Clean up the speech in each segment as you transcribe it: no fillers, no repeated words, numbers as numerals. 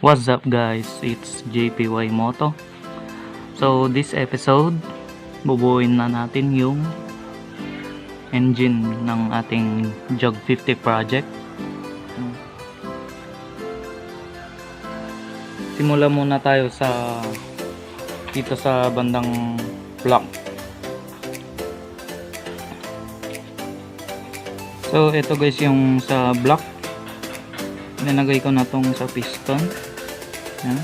What's up guys, it's JPY Moto. So this episode, bubuuin na natin yung engine ng ating Jog 50 project. Simula muna tayo dito sa bandang block. So ito guys yung sa block. Nilagay ko na tong sa piston. Yan.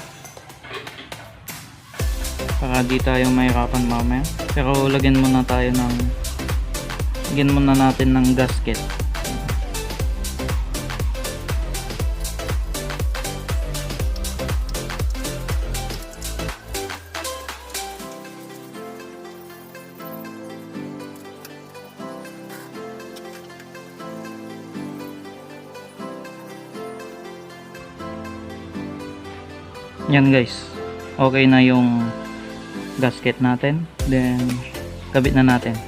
Para di tayo mahirapan mamaya. Pero lagyan muna natin ng gasket. Yan guys, okay na yung gasket natin, then kabit na natin.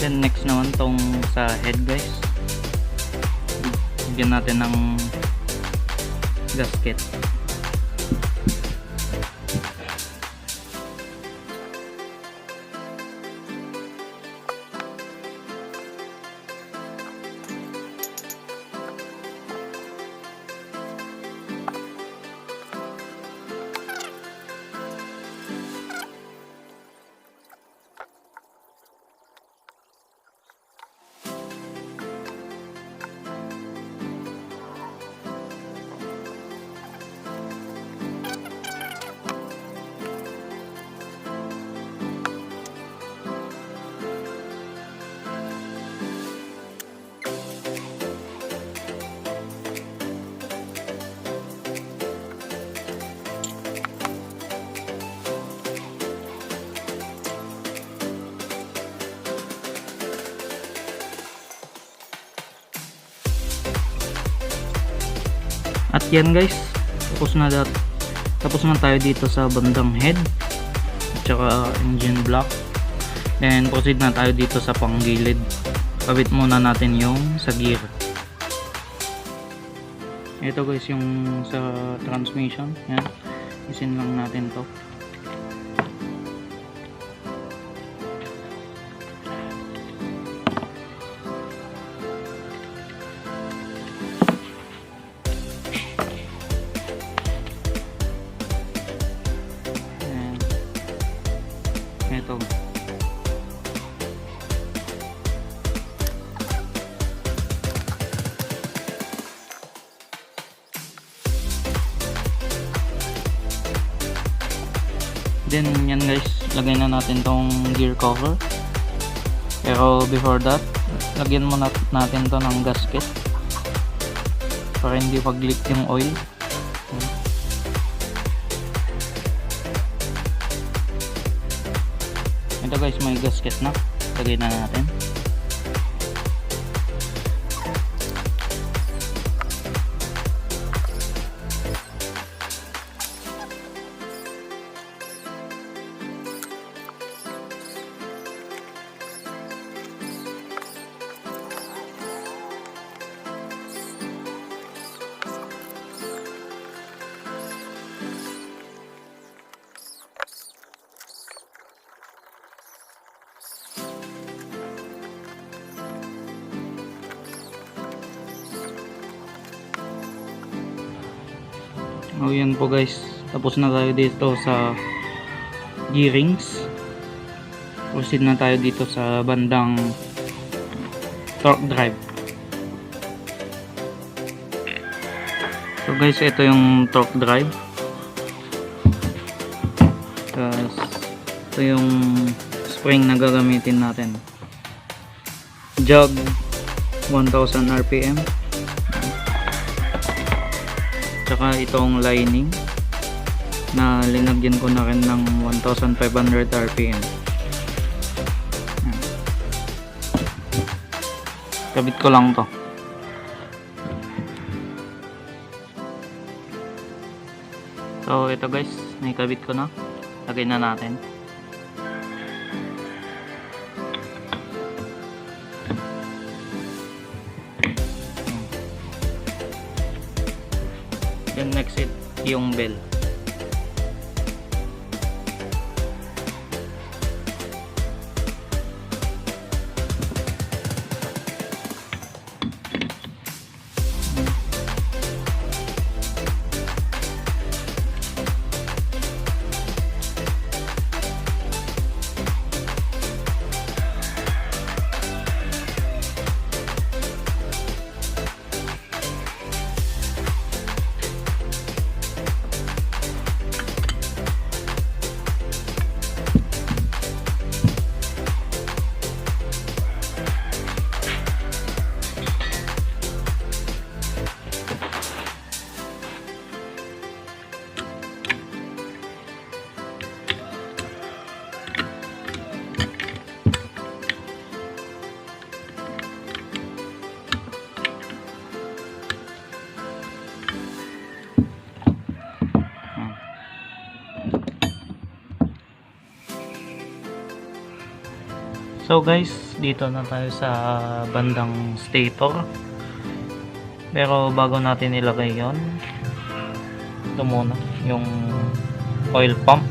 Then next naman tong sa head guys, bigyan natin ng gasket. At yan guys, tapos na tayo dito sa bandang head at saka engine block. Then proceed na tayo dito sa panggilid. Kabit muna natin yung sa gear. Ito guys yung sa transmission. Yan, isin lang natin to. Ito. Then yan guys, lagay na natin tong gear cover. Pero before that, lagyan muna natin to ng gasket para hindi pag-leak yung oil. Ito guys, may gasket na. Lagay na natin. O yan po guys, tapos na tayo dito sa gearings. Proceed na tayo dito sa bandang torque drive. So guys, ito yung torque drive. Tapos ito yung spring na gagamitin natin. Jog 1000 RPM. Tsaka itong lining na linagyan ko na rin ng 1500 RPM. Kabit ko lang to. So ito guys, naikabit ko na. Lagay na natin. Then next yung bell. So guys, dito na tayo sa bandang stator. Pero bago natin ilagay yon, ito muna yung oil pump.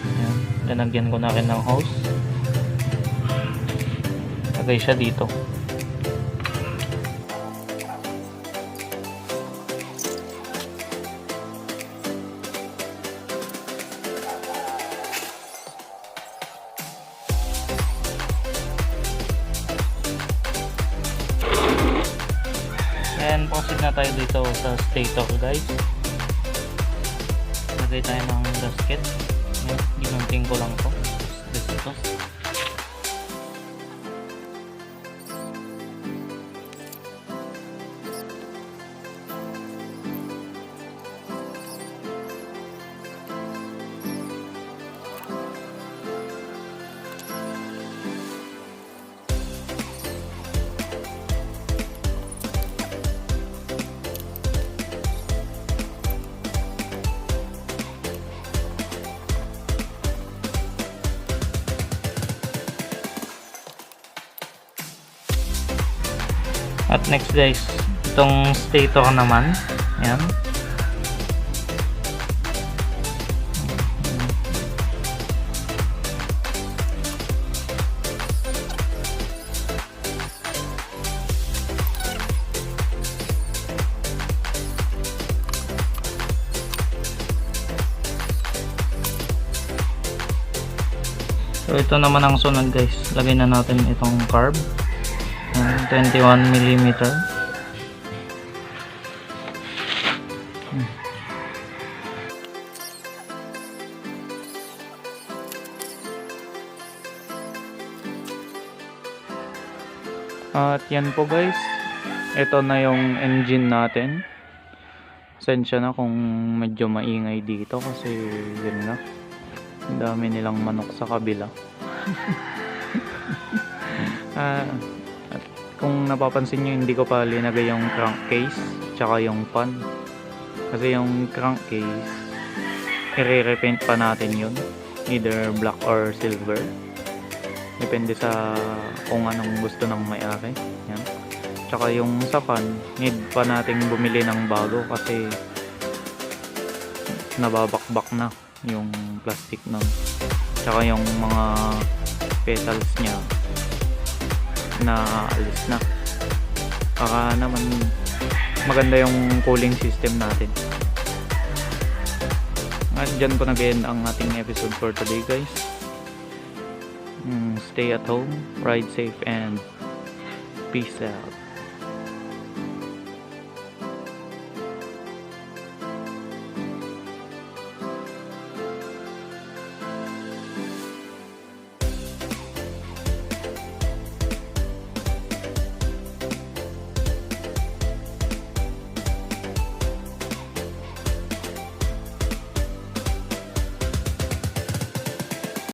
Ayan, linagyan ko na rin ng hose. Lagay siya dito. And proceed na tayo dito sa stator guys. Lagay tayo ng gasket. Ginunting ko lang to. Dito. At next guys, itong stator naman, ayan. So ito naman ang sunod guys, lagay na natin itong carb. 21mm. At yan po guys, ito na yung engine natin. Pasensya na kung medyo maingay dito kasi yun nga, ang dami nilang manok sa kabila. Kung napapansin nyo, hindi ko pa linagay yung crankcase tsaka yung pan, kasi yung crankcase i-repaint pa natin yun, either black or silver, depende sa kung anong gusto ng may-ari. Yan. Tsaka yung sa pan, need pa nating bumili ng bago kasi nababakbak na yung plastic nun, tsaka yung mga petals nya na alis na. Baka naman maganda yung cooling system natin. At dyan po nag-end ang ating episode for today guys. Stay at home, ride safe, and peace out.